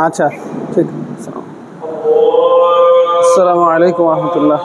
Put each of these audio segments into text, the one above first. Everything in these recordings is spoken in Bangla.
আচ্ছা ঠিক। আসসালামু আলাইকুম ওয়া রাহমাতুল্লাহ।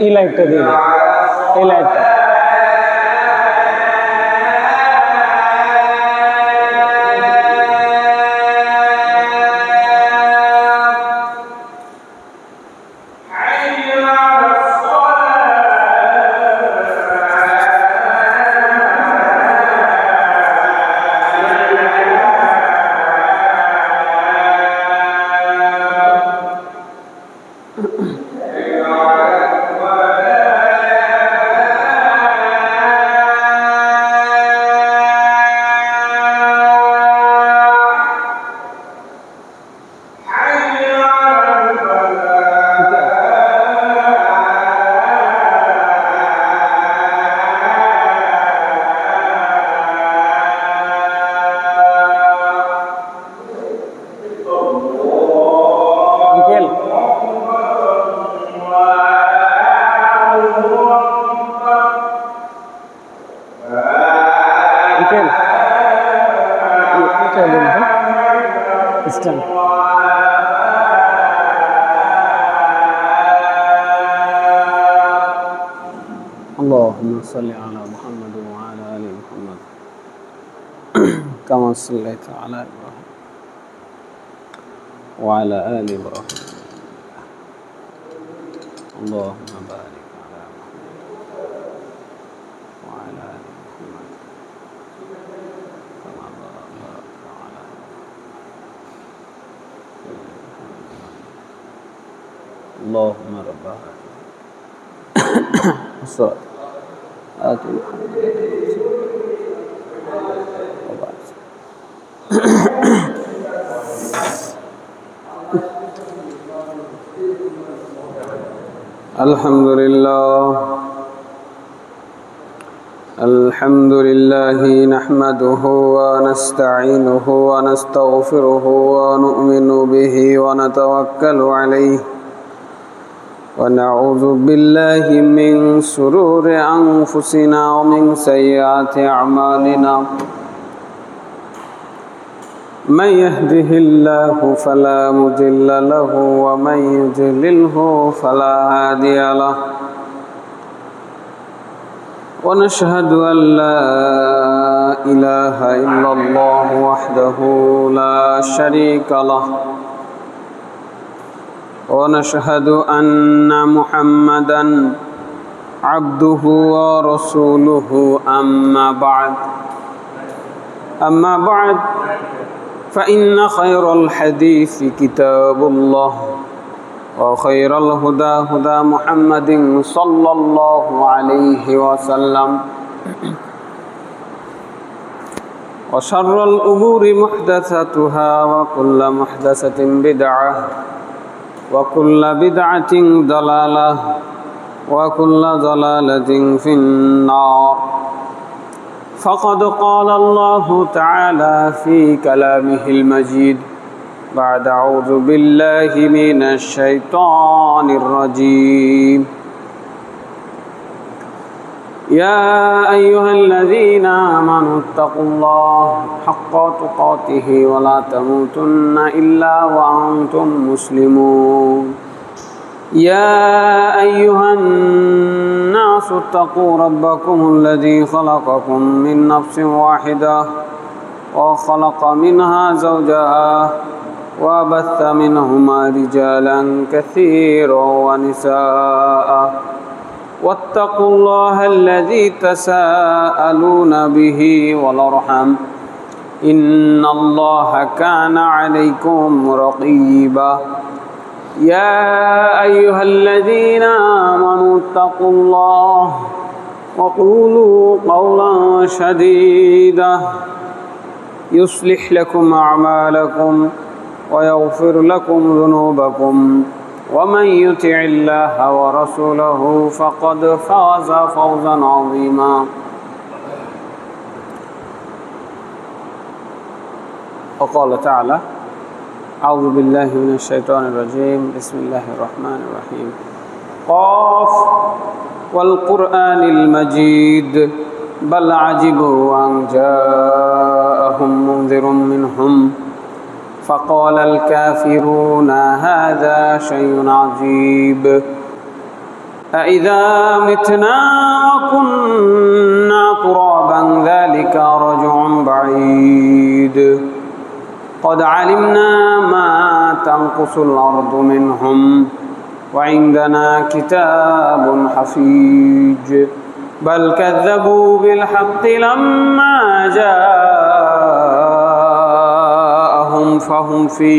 এই লাইটটা দিয়ে দিন, এই লাইটটা। اللهم صل على محمد وعلى آل محمد كما صليت على إبراهيم وعلى آل إبراهيم اللهم بارك على محمد وعلى آل محمد كما باركت على إبراهيم اللهم رب الصلاة آت محمد الحمد لله نحمده ونستعينه ونستغفره ونؤمن به ونتوكل عليه ونعوذ بالله من شرور أنفسنا ومن سيئات أعمالنا من يهده الله فلا مضل له ومن يضلله فلا هادي له ونشهد أن لا إله إلا الله وحده لا شريك له ونشهد أن محمدا عبده ورسوله أما بعد فإن خير الحديث كتاب الله وخير الهدى هدى محمد صلى الله عليه وسلم وشر الأمور محدثاتها وكل محدثة بدعة وكل بدعة ضلالة وكل ضلالة في النار فقد قال الله تعالى في كلامه المجيد بعد أعوذ بالله من الشيطان الرجيم يا أيها الذين آمنوا اتقوا الله حق تقاته ولا تموتن إلا وأنتم مسلمون يا أيها الناس اتقوا ربكم الذي خلقكم من نفس واحدة وخلق منها زوجها وبث منهما رجالا كثيرا ونساء واتقوا الله الذي تساءلون به والأرحام إن الله كان عليكم رقيبا يا أيها الذين آمنوا اتقوا الله وقولوا قولا سديدا يصلح لكم أعمالكم ويغفر لكم ذنوبكم ومن يطع الله ورسوله فقد فاز فوزا عظيما وقال تعالى أعوذ بالله من الشيطان الرجيم بسم الله الرحمن الرحيم قاف والقرآن المجيد بل عجبوا أن جاءهم منذر منهم فقال الكافرون هذا شيء عجيب أإذا متنا وكنا ترابا ذلك رجع بعيد قد علمنا ما تنقص الأرض منهم وعندنا كتاب حفيظ بل كذبوا بالحق لما جاءهم فهم في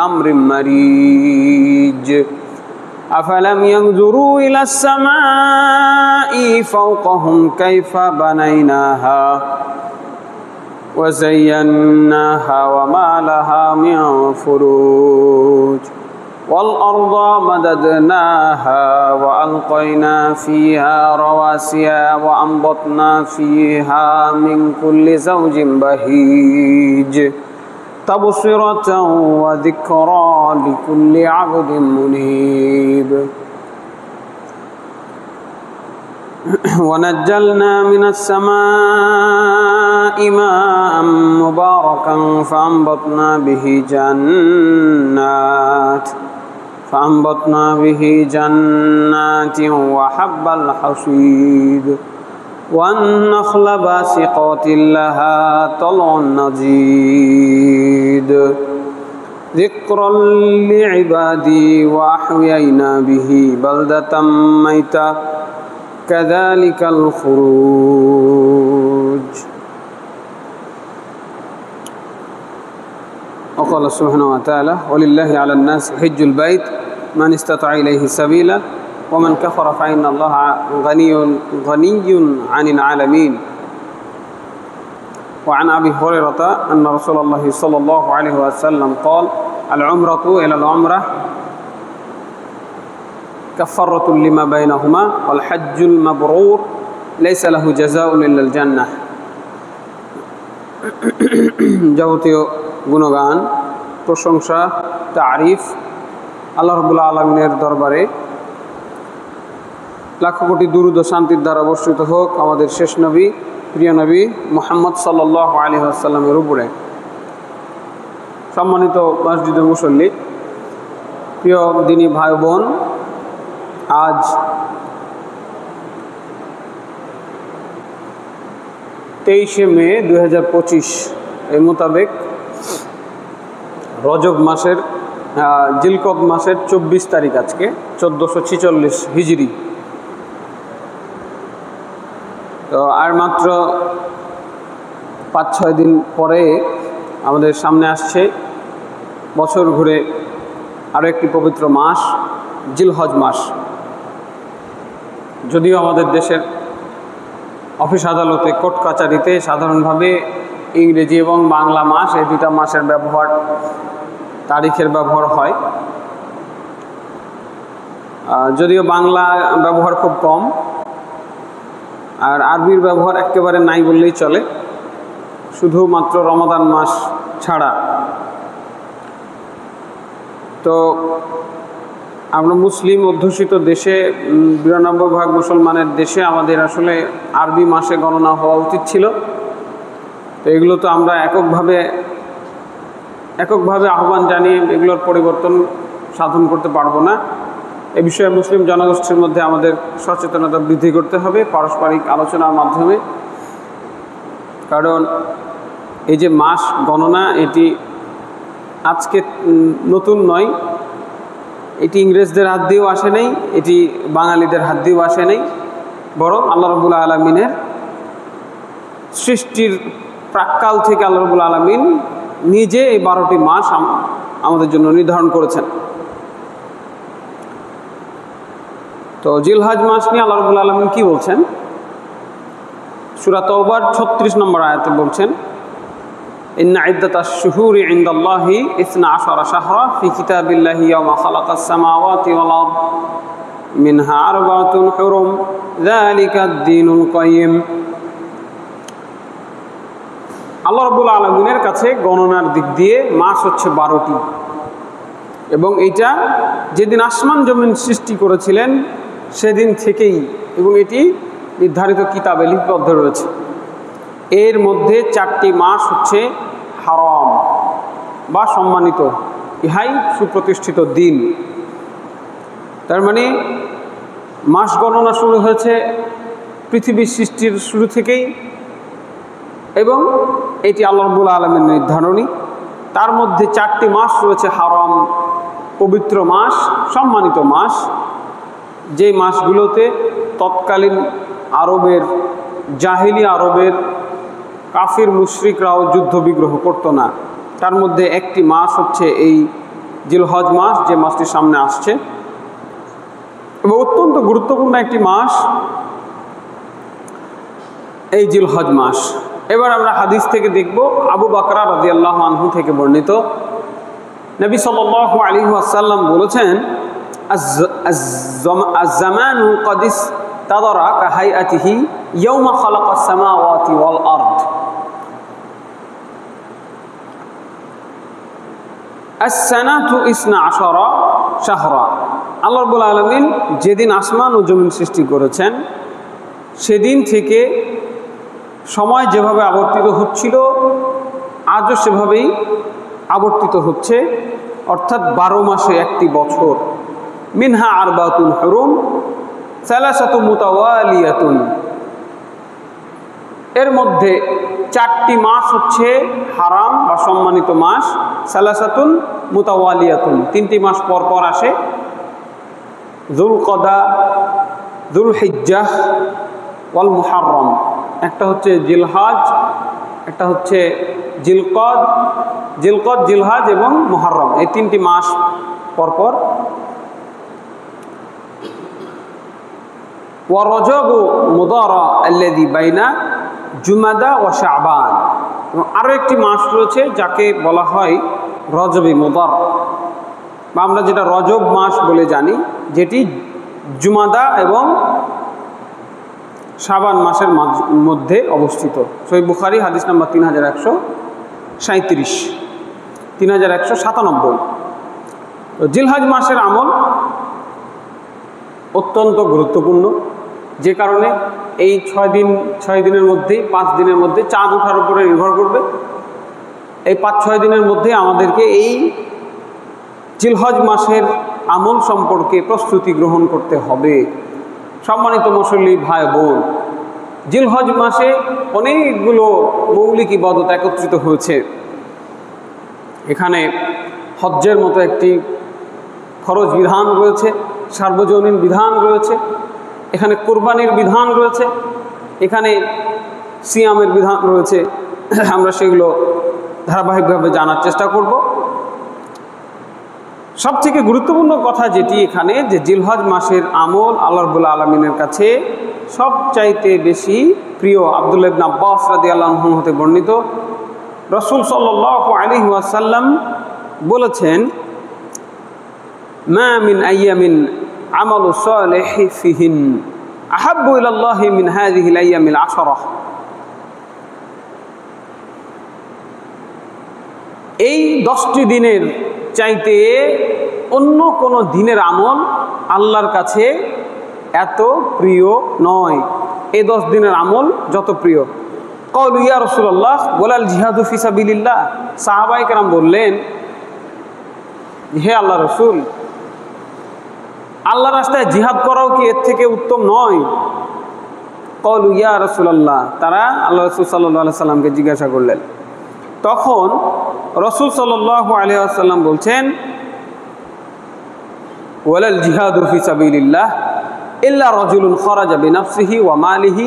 أمر مريج أفلم ينظروا إلى السماء فوقهم كيف بنيناها وزيناها وما لها من فروج والأرض مددناها وألقينا فيها رواسي وأنبتنا فيها من كل زوج بهيج تبصرة وذكرى لكل عبد منيب ونزلنا من السماء ماء مباركا فأنبتنا به جنات وحب الحصيد والنخل باسقات لها طلع نضيد ذكرا لعبادي وأحيينا به بلدة ميتا كذلك الخروج وقال سبحانه وتعالى ولله على الناس حج البيت من استطاع إليه سبيلا ومن كفر فإن الله غني عن العالمين وعن أبي هريرة أن رسول الله صلى الله عليه وسلم قال العمرة إلى العمرة كفارة لما بينهما والحج المبرور ليس له جزاء إلا الجنة যাবতীয় গুণগান প্রশংসা তারিফ আল্লাহ রাব্বুল আলামিনের দরবারে লাখো কোটি দুরূদ ও শান্তির দ্বারা বর্ষিত হোক আমাদের শেষ নবী প্রিয় নবী মুহাম্মদ সাল্লাল্লাহু আলাইহি ওয়াসাল্লামের উপরে। সম্মানিত মসজিদের মুসল্লি, প্রিয় দিনী ভাই বোন, আজ 23শে মে 2025 এই মোতাবেক রজব মাসের জিলকদ মাসের 24 তারিখ, আজকে 1446 হিজরি। তো আর মাত্র 5-6 দিন পরে আমাদের সামনে আসছে বছর ঘুরে আরও একটি পবিত্র মাস, জিলহজ মাস। যদিও আমাদের দেশের অফিস আদালতে, কোর্ট কাচারিতে সাধারণভাবে ইংরেজি এবং বাংলা মাস, এই দুটা মাসের ব্যবহার, তারিখের ব্যবহার হয়। যদিও বাংলা ব্যবহার খুব কম, আর আরবির ব্যবহার একেবারে নাই বললেই চলে, শুধুমাত্র রমাদান মাস ছাড়া। তো আমরা মুসলিম অধ্যুষিত দেশে 92% মুসলমানের দেশে আমাদের আসলে আরবি মাসে গণনা হওয়া উচিত ছিল। তো এগুলো তো আমরা এককভাবে আহ্বান জানিয়ে এগুলোর পরিবর্তন সাধন করতে পারবো না। এ বিষয়ে মুসলিম জনগোষ্ঠীর মধ্যে আমাদের সচেতনতা বৃদ্ধি করতে হবে পারস্পরিক আলোচনার মাধ্যমে। কারণ এই যে মাস গণনা, এটি আজকে নতুন নয়, এটি ইংরেজদের হাত দিয়েও আসে নাই, এটি বাঙালিদের হাত দিয়েও আসে নাই, বরং আল্লাহ রাব্বুল আলামিনের সৃষ্টির প্রাক্কাল থেকে আল্লাহ রাব্বুল আলামিন নিজে এই 12টি মাস আমাদের জন্য নির্ধারণ করেছেন। তো জিলহজ মাস নিয়ে আল্লাহ রাব্বুল আলামিন কি বলছেন? সূরা তাওবার 36 নম্বর আয়াতে বলছেন, ইন্না ইদ্দাতাশ শুহুরি ইনদাল্লাহি 12 শাহরা ফি কিতাবিল্লাহি ইয়াওমা খালাকাস সামাওয়াতি ওয়াল আরদ মিনহা আরবাতুন হুরুম যালিকাদ-দীনুল কাইয়্যিম। আল্লাহ রাব্বুল আলামিনের কাছে গণনার দিক দিয়ে মাস হচ্ছে 12টি, এবং এইটা যেদিন আসমান জমিন সৃষ্টি করেছিলেন সেদিন থেকেই, এবং এটি নির্ধারিত কিতাবে লিপিবদ্ধ রয়েছে। এর মধ্যে 4টি মাস হচ্ছে হারাম বা সম্মানিত, ইহাই সুপ্রতিষ্ঠিত দিন। তার মানে মাস গণনা শুরু হয়েছে পৃথিবীর সৃষ্টির শুরু থেকেই, এবং এটি আল্লাহ রাব্বুল আলামিনের নির্ধারণী। তার মধ্যে 4টি মাস রয়েছে হারাম, পবিত্র মাস, সম্মানিত মাস, যে মাসগুলোতে তৎকালীন আরবের, জাহিলি আরবের কাফির মুশরিকরাও যুদ্ধ বিগ্রহ করতো না। তার মধ্যে একটি মাস হচ্ছে এই জিলহজ মাস, যে মাসটি সামনে আসছে, এবং অত্যন্ত গুরুত্বপূর্ণ একটি মাস এই জিলহজ মাস। এবার আমরা হাদিস থেকে দেখব, আবু বকর রাদিয়াল্লাহু আনহু থেকে বর্ণিত, নবী সাল্লাল্লাহু আলাইহি ওয়াসাল্লাম বলেছেন, আজ-জামানু ক্বাদ ইসতাদরা কাহাইআতিহি ইয়াওমা খালাকাস সামাওয়াতি ওয়াল আরদ। আস-সানাতু 12 শাহরা। আল্লাহ রাব্বুল আলামিন যেদিন আসমান ও জমিন সৃষ্টি করেছেন সেদিন থেকে সময় যেভাবে আবর্তিত হচ্ছিল আজও সেভাবেই আবর্তিত হচ্ছে, অর্থাৎ 12 মাসে একটি বছর। মিনহা আরবাতুন হুরুম সালাসাতু মুতাওয়ালিয়াতুন। এর মধ্যে 4টি মাস হচ্ছে হারাম বা সম্মানিত মাস, সালাসাতুন মুতাওয়ালিয়াতুন, 3টি মাস পর পর আসে, যুলকদা, যুলহিজ্জাহ ওয়াল মুহাররম। একটা হচ্ছে জিলহজ, একটা হচ্ছে জিলকদ, জিলহজ এবং মুহাররম, এই 3টি মাস পরপর। ওয়া রজবু মুদারা আল্লাযী বাইনা জুমাদা ওয়া শাবান। এবং আরও একটি মাস রয়েছে যাকে বলা হয় রজবে মুদার, বা আমরা যেটা রজব মাস বলে জানি, যেটি জুমাদা এবং শাবান মাসের মধ্যে অবস্থিত। সহিহ বুখারী হাদিস নাম্বার 3137, 3197। তো জিলহজ মাসের আমল অত্যন্ত গুরুত্বপূর্ণ, যে কারণে এই 6 দিনের মধ্যে, 5 দিনের মধ্যে চাঁদ ওঠার উপরে নির্ভর করবে। এই 5-6 দিনের মধ্যে আমাদেরকে এই জিলহজ মাসের আমল সম্পর্কে প্রস্তুতি গ্রহণ করতে হবে। সম্মানিত মুসল্লি ভাই বোন, জিলহজ মাসে অনেকগুলো মৌলিক ইবাদত একত্রিত হয়েছে। এখানে হজ্জের মতো একটি ফরজ বিধান রয়েছে, সার্বজনীন বিধান রয়েছে, এখানে কোরবানির বিধান রয়েছে, এখানে সিয়ামের বিধান রয়েছে। আমরা সেগুলো ধারাবাহিকভাবে জানার চেষ্টা করব। সবথেকে গুরুত্বপূর্ণ কথা যেটি এখানে, যে জিলহজ মাসের আমল আল্লাহ রাব্বুল আলামিনের কাছে সবচাইতে বেশি প্রিয়। আব্দুল্লাহ ইবনে আব্বাস রাদিয়াল্লাহু আনহু হতে বর্ণিত, রাসূল সাল্লাল্লাহু আলাইহি ওয়াসাল্লাম বলেছেন, মা মিন আইয়ামিন আমালু সালিহি ফিহিন আহাব্বু ইলাল্লাহি মিন হাযিহিল আইয়ামিল 10। এই 10টি দিনের চাইতে অন্য কোনো দিনের আমল আল্লাহর কাছে এত প্রিয় নয়, এই 10 দিনের আমল যত প্রিয়। ক্বালু ইয়া রাসূলুল্লাহ ওয়ালাল জিহাদু ফি সাবিলিল্লাহ, সাহাবায়ে কেরাম বললেন, হে আল্লাহ রসুল, আল্লাহর রাস্তায় জিহাদ করাও কি এর থেকে উত্তম নয়? ক্বালু ইয়া রাসূলুল্লাহ, তারা আল্লাহ রসুল সাল্লাল্লাহু আলাইহি সাল্লামকে জিজ্ঞাসা করলেন। তখন রসুল সাল্লাল্লাহু আলাইহি ওয়াসাল্লাম বলছেন, ওয়ালাল জিহাদু ফি সাবিলিল্লাহ ইল্লা রাজুলুন খারাজা বিনাফসিহি ওয়া মালিহি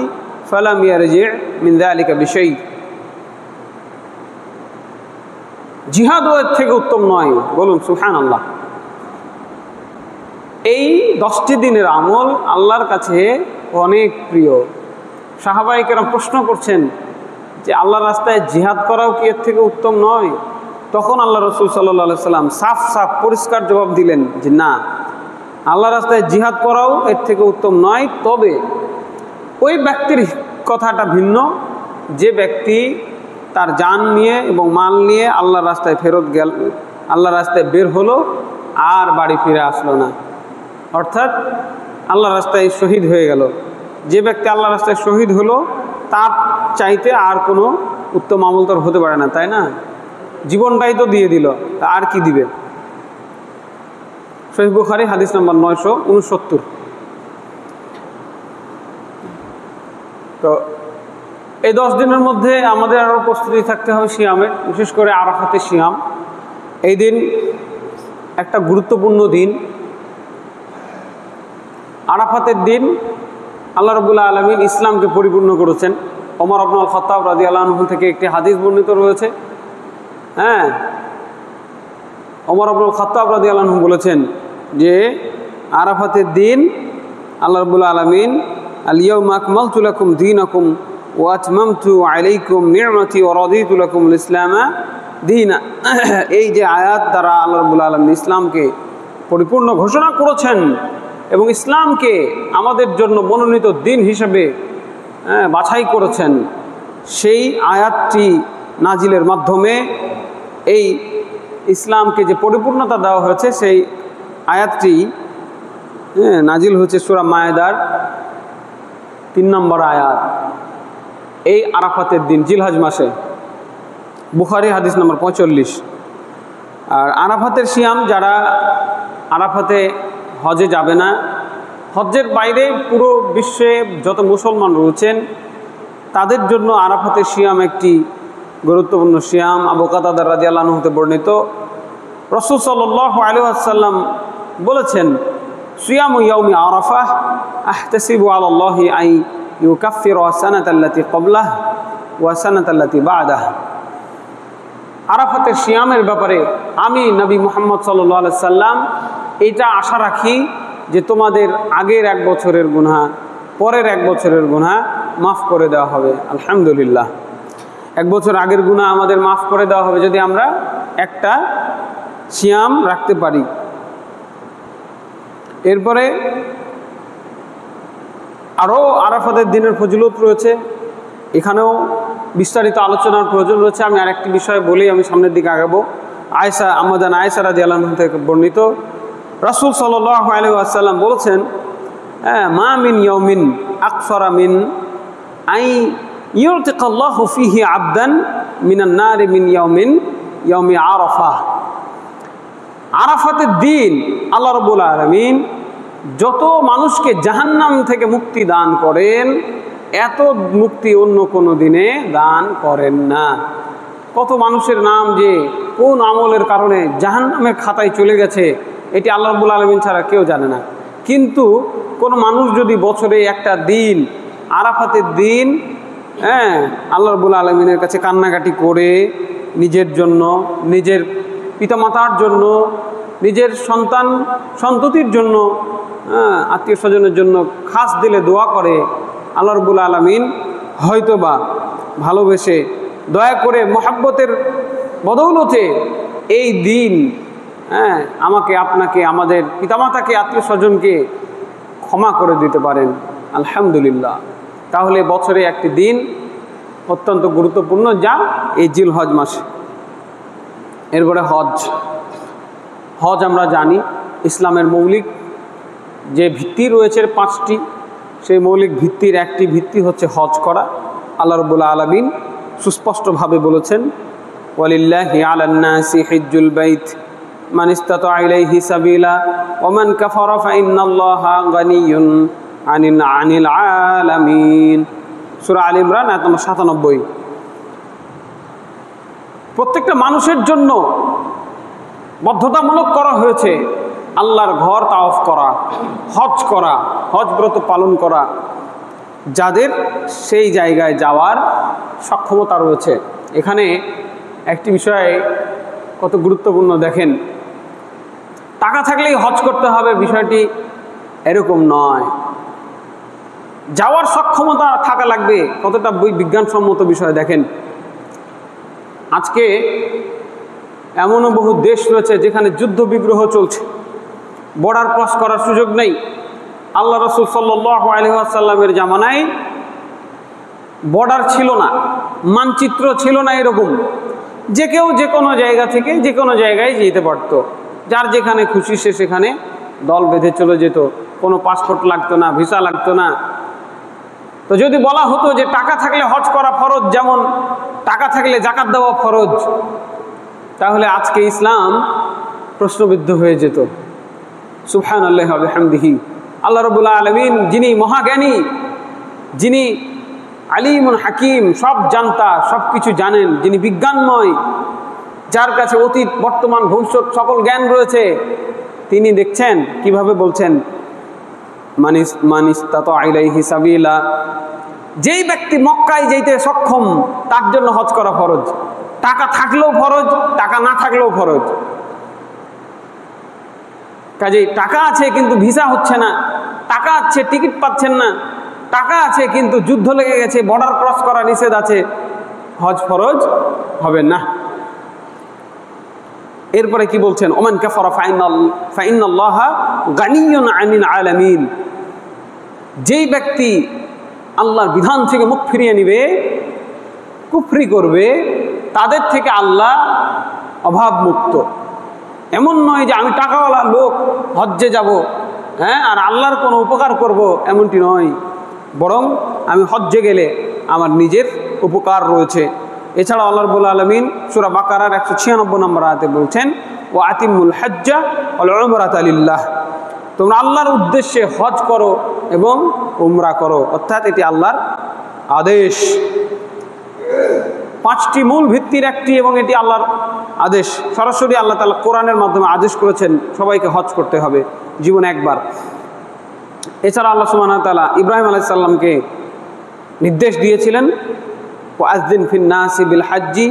ফালাম ইয়ারজি' মিন যালিকা বিশাই। জিহাদও এর থেকে উত্তম নয়, বলুন সুবহানাল্লাহ। এই 10টি দিনের আমল আল্লাহর কাছে অনেক প্রিয়। সাহাবায়ে কেরাম প্রশ্ন করছেন যে আল্লাহর রাস্তায় জিহাদ করাও কি এর থেকে উত্তম নয়? তখন আল্লাহ রসুল সাল্লাল্লাহু আলাইহি সাল্লাম সাফ সাফ পরিষ্কার জবাব দিলেন যে না, আল্লাহর রাস্তায় জিহাদ করাও এর থেকে উত্তম নয়। তবে ওই ব্যক্তির কথাটা ভিন্ন, যে ব্যক্তি তার জান নিয়ে এবং মাল নিয়ে আল্লাহর রাস্তায় ফেরত গেল, আল্লাহর রাস্তায় বের হলো আর বাড়ি ফিরে আসলো না, অর্থাৎ আল্লাহর রাস্তায় শহীদ হয়ে গেল। যে ব্যক্তি আল্লাহর রাস্তায় শহীদ হলো তার চাইতে আর কোনো উত্তম আমল তো হতে পারে না, তাই না? জীবনটাই তো দিয়ে দিল, আর কি দিবে? সহিহ বুখারী হাদিস নাম্বার 969। তো এই 10 দিনের মধ্যে আমাদের আরও প্রস্তুতি থাকতে হবে সিয়ামের, বিশেষ করে আরাফাতের সিয়াম। এই দিন একটা গুরুত্বপূর্ণ দিন। আরাফাতের দিন আল্লাহ রাব্বুল আলামিন ইসলামকে পরিপূর্ণ করেছেন। ওমর ইবনুল খাত্তাব রাদিয়াল্লাহু আনহু থেকে একটি হাদিস বর্ণিত রয়েছে। ওমর ইবনুল খাত্তাব রাদিয়াল্লাহু আনহু বলেছেন যে আরাফাতের দিন আল্লাহ রাব্বুল আলামিন আল ইয়াউমা আকমালতু লাকুম দীনাকুম ওয়া আতমামতু আলাইকুম নি'মাতি ওয়া রাদিতু লাকুমুল ইসলামা দীনা, এই যে আয়াত দ্বারা আল্লাহ রাব্বুল আলামিন ইসলামকে পরিপূর্ণ ঘোষণা করেছেন এবং ইসলামকে আমাদের জন্য মনোনীত দিন হিসেবে বাছাই করেছেন, সেই আয়াতটি নাজিলের মাধ্যমে এই ইসলামকে যে পরিপূর্ণতা দেওয়া হয়েছে সেই আয়াতটি নাজিল হয়েছে সূরা মায়েদার 3 নম্বর আয়াত, এই আরাফাতের দিন জিলহজ মাসে। বুখারী হাদিস নম্বর 45। আর আরাফাতের সিয়াম, যারা আরাফাতে হজে যাবে না, হজ্জের বাইরে পুরো বিশ্বে যত মুসলমান রয়েছেন তাদের জন্য আরাফাতের সিয়াম একটি গুরুত্বপূর্ণ সিয়াম। আবু কাতাদা রাদিয়াল্লাহু আনহু হতে বর্ণিত, রাসূল সাল্লাল্লাহু আলাইহি ওয়াসাল্লাম বলেছেন, সিয়ামু ইয়াউমি আরাফাহ আহতাসিবু আলাল্লাহি আন ইউকাফিরা সানাতাল্লাতী ক্বাবলাহ ওয়া সানাতাল্লাতী বা'দাহ। আরাফাতের সিয়ামের ব্যাপারে আমি নবী মুহাম্মদ সাল্লাল্লাহু আলাইহি সাল্লাম এটা আশা রাখি যে তোমাদের আগের 1 বছরের গুনাহ, পরের 1 বছরের গুনাহ মাফ করে দেওয়া হবে। আলহামদুলিল্লাহ, 1 বছর আগের গুনাহ আমাদের মাফ করে দেওয়া হবে যদি আমরা একটা সিয়াম রাখতে পারি। এরপরে আরও আরাফাতের দিনের ফজিলত রয়েছে, এখানেও বিস্তারিত আলোচনার প্রয়োজন রয়েছে। আমি আরেকটি বিষয় বলেই আমি সামনের দিকে আগাবো। আয়েশা, আম্মাজান আয়েশা রাদিয়াল্লাহু আনহা থেকে বর্ণিত, রাসূল সাল্লাল্লাহু আলাইহি ওয়াসাল্লাম বলেছেন, মা মিন ইয়াউমিন আকসারা মিন আই ইউতিকাল্লাহু ফিহি আবদান মিনান নারি মিন ইয়াউমি আরাফা। আরাফাতের দিন আল্লাহ রাব্বুল আলামিন যত মানুষকে জাহান্নাম থেকে মুক্তি দান করেন, এত মুক্তি অন্য কোনো দিনে দান করেন না। কত মানুষের নাম যে কোন আমলের কারণে জাহান্নামের খাতায় চলে গেছে এটি আল্লাহ রাব্বুল আলামিন ছাড়া কেউ জানে না। কিন্তু কোনো মানুষ যদি বছরে একটা দিন, আরাফাতের দিন, আল্লাহ রাব্বুল আলামিনের কাছে কান্নাকাটি করে নিজের জন্য, নিজের পিতামাতার জন্য, নিজের সন্ততির জন্য, আত্মীয় স্বজনের জন্য খাস দিলে দোয়া করে, আল্লাহ রাব্বুল আলামিন হয়তোবা ভালোবেসে দয়া করে মহাব্বতের বদৌলতে এই দিন আমাকে, আপনাকে, আমাদের পিতামাতাকে, আত্মীয় স্বজনকে ক্ষমা করে দিতে পারেন। আলহামদুলিল্লাহ। তাহলে বছরে একটি দিন অত্যন্ত গুরুত্বপূর্ণ, যা এই জিলহজ মাসে। এরপরে হজ আমরা জানি ইসলামের মৌলিক যে ভিত্তি রয়েছে 5টি, সেই মৌলিক ভিত্তির একটি ভিত্তি হচ্ছে হজ করা। আল্লাহ রাব্বুল আলামিন সুস্পষ্টভাবে বলেছেন, ওয়ালিল্লাহি আলান নাসি হিজ্জুল বাইত মান ইসতাতা ইলাইহি সাবিলা ওয়া মান কাফারা ফাইন্নাল্লাহা গানিয়্যুন আনিল আলামিন। সূরা আল ইমরান আয়াত নম্বর 97। প্রত্যেকটা মানুষের জন্য বাধ্যতামূলক করা হয়েছে আল্লাহর ঘর তাওয়াফ করা, হজ করা, হজ ব্রত পালন করা, যাদের সেই জায়গায় যাওয়ার সক্ষমতা রয়েছে। এখানে একটি বিষয় কত গুরুত্বপূর্ণ দেখেন, টাকা থাকলেই হজ করতে হবে বিষয়টি এরকম নয়। যাওয়ার সক্ষমতা থাকা লাগবে, কতটা বিজ্ঞানসম্মত বিষয় দেখেন। আজকে এমনও বহু দেশ রয়েছে যেখানে যুদ্ধ বিগ্রহ চলছে, বর্ডার ক্রস করার সুযোগ নেই। আল্লাহ রাসূল সাল্লাল্লাহু আলাইহি ওয়াসাল্লামের জামানায় বর্ডার ছিল না, মানচিত্র ছিল না এরকম, যে কেউ যে কোনো জায়গা থেকে যে কোনো জায়গায় যেতে পারত, যার যেখানে খুশি সে সেখানে দল বেঁধে চলে যেত, কোনো পাসপোর্ট লাগতো না, ভিসা লাগতো না। তো যদি বলা হতো যে টাকা থাকলে হজ করা ফরজ, যেমন টাকা থাকলে যাকাত দেওয়া ফরজ, তাহলে আজকে ইসলাম প্রশ্নবিদ্ধ হয়ে যেত। সুবহানাল্লাহি ওয়া বিহামদিহি। আল্লাহ রাব্বুল আলামিন যিনি মহাজ্ঞানী, যিনি আলিমুন হাকিম, সব জানতা, সব কিছু জানেন, যিনি বিজ্ঞানময়, যার কাছে অতীত বর্তমান ভবিষ্যৎ সকল জ্ঞান রয়েছে, তিনি দেখছেন কিভাবে বলছেন মান ইসতাতা ইলাইহি সাবিলা, যেই ব্যক্তি মক্কায় যেতে সক্ষম তার জন্য হজ করা ফরজ। টাকা থাকলেও ফরজ, টাকা না থাকলেও ফরজ। কাজেই টাকা আছে কিন্তু ভিসা হচ্ছে না, টাকা আছে টিকিট পাচ্ছেন না, টাকা আছে কিন্তু যুদ্ধ লেগে গেছে, বর্ডার ক্রস করা নিষেধ আছে, হজ ফরজ হবে না। এরপরে কি বলছেন, ওমান কাফারা ফাইন্নাল্লাহা গানিয়্যুন আনিল আলামিন, যেই ব্যক্তি আল্লাহর বিধান থেকে মুখ ফিরিয়ে নিবে, কুফরি করবে, তাদের থেকে আল্লাহ অভাবমুক্ত। এমন নয় যে আমি টাকাওয়ালা লোক হজ্জে যাব, হ্যাঁ, আর আল্লাহর কোনো উপকার করব, এমনটি নয়, বরং আমি হজ্জে গেলে আমার নিজের উপকার রয়েছে। এছাড়া আল্লাহ রাব্বুল আলামিন সূরা বাকারার 196 নম্বর আয়াতে বলছেন, ওয়া আতিমুল হজ্জা ওয়াল উমরাতা লিল্লাহ, তোমরা আল্লাহর উদ্দেশ্যে হজ করো এবং উমরা করো, অর্থাৎ এটি আল্লাহর আদেশ। 5টি মূল ভিত্তির একটি, এবং এটি আল্লাহর আদেশ। সরাসরি আল্লাহ তাআলা কোরআনের মাধ্যমে আদেশ করেছেন সবাইকে হজ করতে হবে জীবনে একবার। এছাড়া আল্লাহ সুবহানাহু ওয়া তাআলা ইব্রাহিম আলাইহিস সালামকে নির্দেশ দিয়েছিলেন, ওয়াযিন ফিন নাসি বিল হজ্জি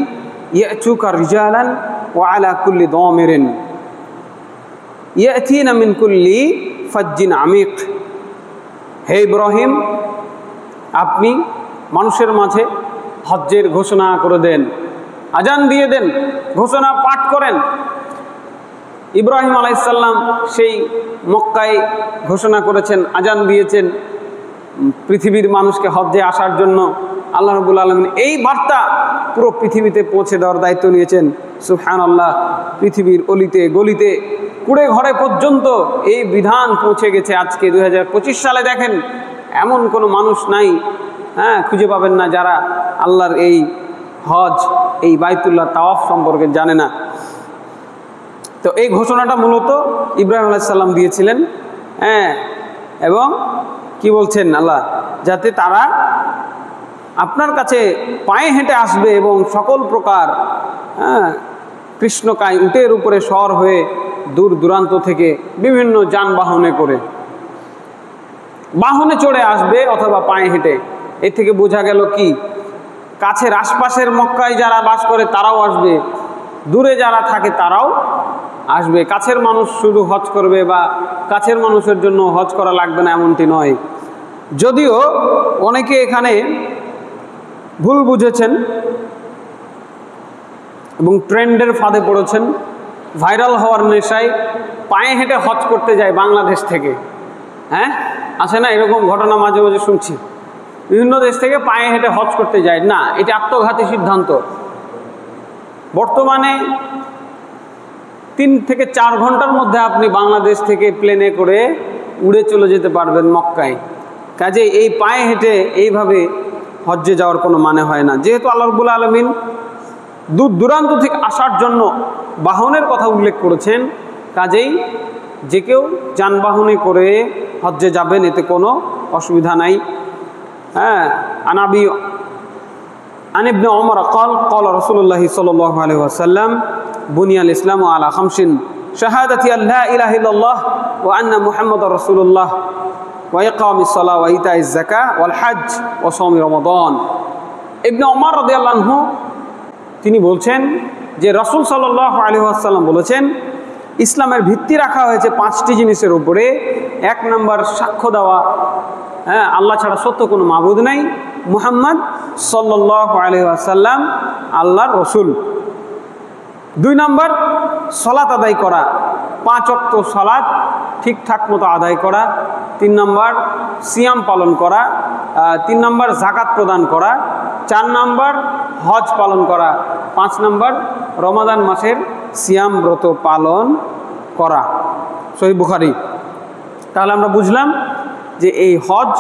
ইয়াতুকা রিজালান ওয়া আলা কুল্লি দামিরিন ইয়াতিনা মিন কুল্লি ফাজ্জিন আমিক। হে ইব্রাহিম, আপনি মানুষের মাঝে হজ্জের ঘোষণা করে দেন, আজান দিয়ে দেন, ঘোষণা পাঠ করেন। ইব্রাহিম আলাইহিস সালাম সেই মক্কায় ঘোষণা করেছেন, আজান দিয়েছেন পৃথিবীর মানুষকে হজ্জে আসার জন্য। আল্লাহ রাব্বুল আলামিন এই বার্তা পুরো পৃথিবীতে পৌঁছে দেওয়ার দায়িত্ব নিয়েছেন। সুবহানাল্লাহ, পৃথিবীর অলিতে গলিতে কুড়ে ঘরে পর্যন্ত এই বিধান পৌঁছে গেছে। আজকে 2025 সালে দেখেন, এমন কোনো মানুষ নাই, হ্যাঁ, খুঁজে পাবেন না যারা আল্লাহর এই হজ, এই বাইতুল্লাহ তাওয়াফ সম্পর্কে জানে না। তো এই ঘোষণাটা মূলত ইব্রাহিম আলাইহিস সালাম দিয়েছিলেন, হ্যাঁ, এবং কি বলছেন আল্লাহ, যাতে তারা আপনার কাছে পায়ে হেঁটে আসবে এবং সকল প্রকার, হ্যাঁ, কৃষ্ণকায় উটের উপরে সওয়ার হয়ে দূর দূরান্ত থেকে বিভিন্ন যানবাহনে করে, বাহনে চড়ে আসবে অথবা পায়ে হেঁটে। এর থেকে বোঝা গেল কি, কাছের আশপাশের মক্কায় যারা বাস করে তারাও আসবে, দূরে যারা থাকে তারাও আসবে। কাছের মানুষ শুধু হজ করবে বা কাছের মানুষের জন্য হজ করা লাগবে না এমনটি নয়। যদিও অনেকে এখানে ভুল বুঝেছেন এবং ট্রেন্ডের ফাঁদে পড়েছেন, ভাইরাল হওয়ার নেশায় পায়ে হেঁটে হজ করতে যায় বাংলাদেশ থেকে। হ্যাঁ, আছে না এরকম ঘটনা, মাঝে মাঝে শুনছি, বিভিন্ন দেশ থেকে পায়ে হেঁটে হজ করতে যায়। না, এটা আত্মঘাতী সিদ্ধান্ত। বর্তমানে 3 থেকে 4 ঘন্টার মধ্যে আপনি বাংলাদেশ থেকে প্লেনে করে উড়ে চলে যেতে পারবেন মক্কায়। কাজে এই পায়ে হেঁটে এইভাবে হজ্জে যাওয়ার কোনো মানে হয় না। যেহেতু আল্লাহ রাব্বুল আলামিন দূর দূরান্ত থেকে আসার জন্য বাহনের কথা উল্লেখ করেছেন, কাজেই যে কেউ যানবাহনে করে হজ্জে যাবেন, এতে কোনো অসুবিধা নাই। হ্যাঁ, عن ابن عمر قال قال رسول الله صلى الله عليه وسلم بني الإسلام على 5 شهادة أن لا إله إلا الله وأن محمد رسول الله وإقام الصلاة وإيتاء الزكاة والحج وصوم رمضان। ইবনে ওমর রাদিয়াল্লাহু আনহু তিনি বলছেন যে রাসূল সাল্লাল্লাহু আলাইহি ওয়াসাল্লাম বলেছেন, ইসলামের ভিত্তি রাখা হয়েছে 5টি জিনিসের উপরে। 1 নম্বর সাক্ষ্য দেওয়া, হ্যাঁ, আল্লাহ ছাড়া সত্য কোনো মাবুদ নাই, মুহাম্মদ সাল্লাল্লাহু আলাইহি ওয়াসাল্লাম আল্লাহর রসুল। 2 নম্বর সালাত আদায় করা, 5 ওয়াক্ত সালাত ঠিকঠাক মতো আদায় করা। 3 নম্বর সিয়াম পালন করা। 3 নম্বর যাকাত প্রদান করা। 4 নম্বর হজ পালন করা। 5 নম্বর রমাদান মাসের সিয়াম ব্রত পালন করা। সহিহ বুখারী। তাহলে আমরা বুঝলাম যে এই হজ